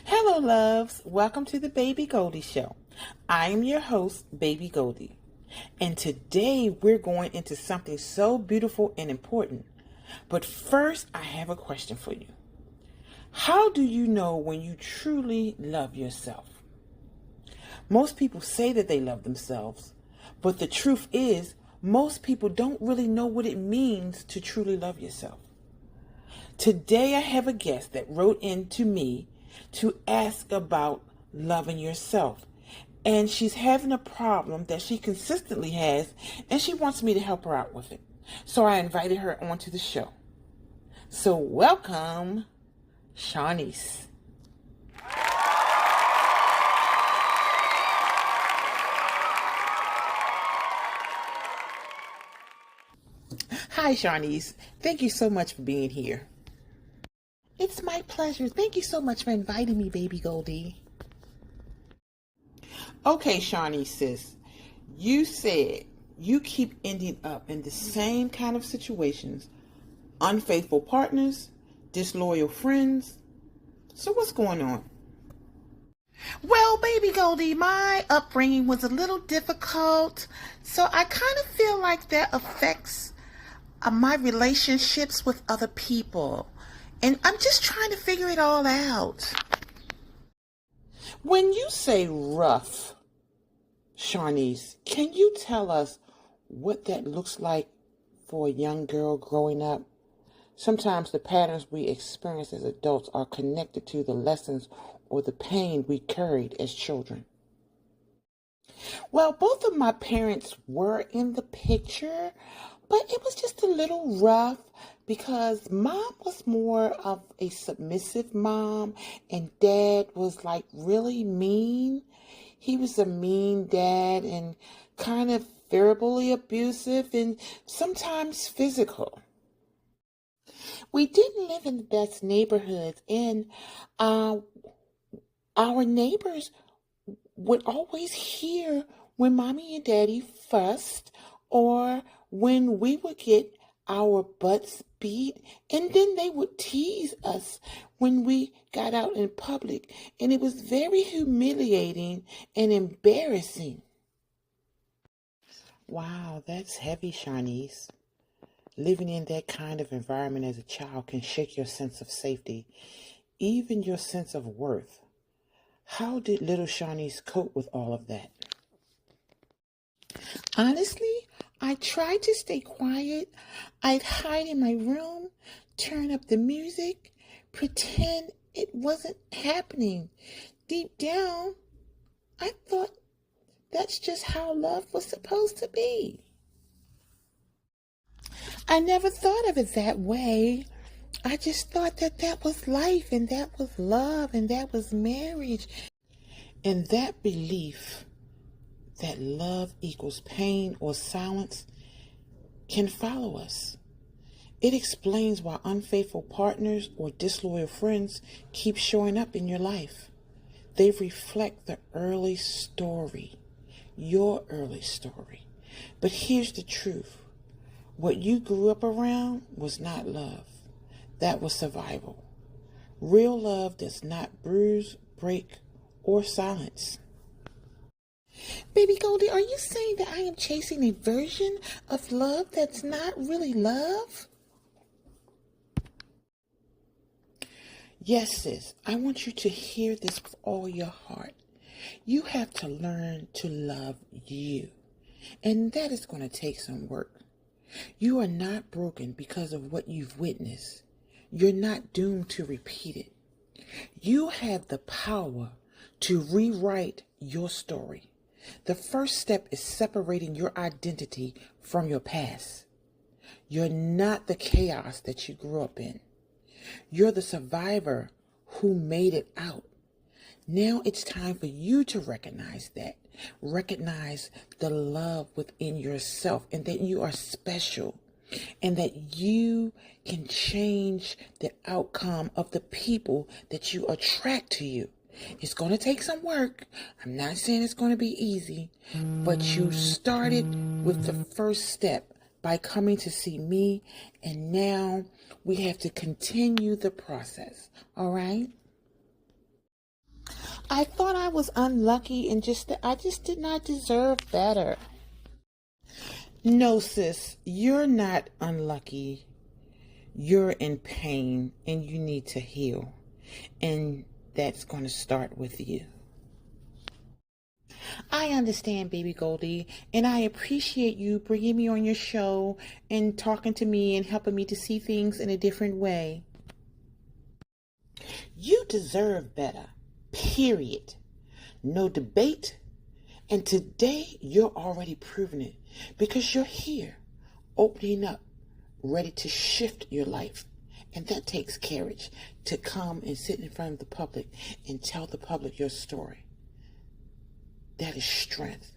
Hello, loves. Welcome to the Baby Goldie Show. I am your host, Baby Goldie. And today we're going into something so beautiful and important. But first, I have a question for you. How do you know when you truly love yourself? Most people say that they love themselves, but the truth is, most people don't really know what it means to truly love yourself. Today, I have a guest that wrote in to me to ask about loving yourself. And she's having a problem that she consistently has, and she wants me to help her out with it. So I invited her onto the show. So welcome, Shawnice. Hi, Shawnice. Thank you so much for being here. It's my pleasure. Thank you so much for inviting me, Baby Goldie. Okay, Shawnice, sis. You said you keep ending up in the same kind of situations. Unfaithful partners, disloyal friends. So what's going on? Well, Baby Goldie, my upbringing was a little difficult. So I kind of feel like that affects my relationships with other people. And I'm just trying to figure it all out. When you say rough, Shawnice, can you tell us what that looks like for a young girl growing up? Sometimes the patterns we experience as adults are connected to the lessons or the pain we carried as children. Well, both of my parents were in the picture, but it was just a little rough because mom was more of a submissive mom and dad was like really mean. He was a mean dad and kind of verbally abusive and sometimes physical. We didn't live in the best neighborhoods, and uh, our neighbors would always hear when mommy and daddy fussed or when we would get our butts beat, and then they would tease us when we got out in public, and it was very humiliating and embarrassing. Wow, that's heavy, Shawnice. Living in that kind of environment as a child can shake your sense of safety, even your sense of worth. How did little Shawnice cope with all of that? Honestly, I tried to stay quiet. I'd hide in my room, turn up the music, pretend it wasn't happening. Deep down, I thought that's just how love was supposed to be. I never thought of it that way. I just thought that that was life and that was love and that was marriage. And that belief that love equals pain or silence can follow us. It explains why unfaithful partners or disloyal friends keep showing up in your life. They reflect the early story, your early story. But here's the truth. What you grew up around was not love. That was survival. Real love does not bruise, break, or silence. Baby Goldie, are you saying that I am chasing a version of love that's not really love? Yes, sis. I want you to hear this with all your heart. You have to learn to love you. And that is going to take some work. You are not broken because of what you've witnessed. You're not doomed to repeat it. You have the power to rewrite your story. The first step is separating your identity from your past. You're not the chaos that you grew up in. You're the survivor who made it out. Now it's time for you to recognize that. Recognize the love within yourself and that you are special and that you can change the outcome of the people that you attract to you. It's going to take some work. I'm not saying it's going to be easy, but you started with the first step by coming to see me, and now we have to continue the process. All right? I thought I was unlucky and I just did not deserve better. No, sis, you're not unlucky. You're in pain and you need to heal. And that's going to start with you. I understand, baby Goldie, and I appreciate you bringing me on your show and talking to me and helping me to see things in a different way. You deserve better, period. No debate. And today you're already proving it because you're here, opening up, ready to shift your life. And that takes courage to come and sit in front of the public and tell the public your story. That is strength.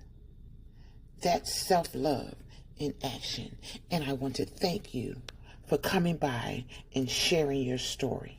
That's self-love in action. And I want to thank you for coming by and sharing your story.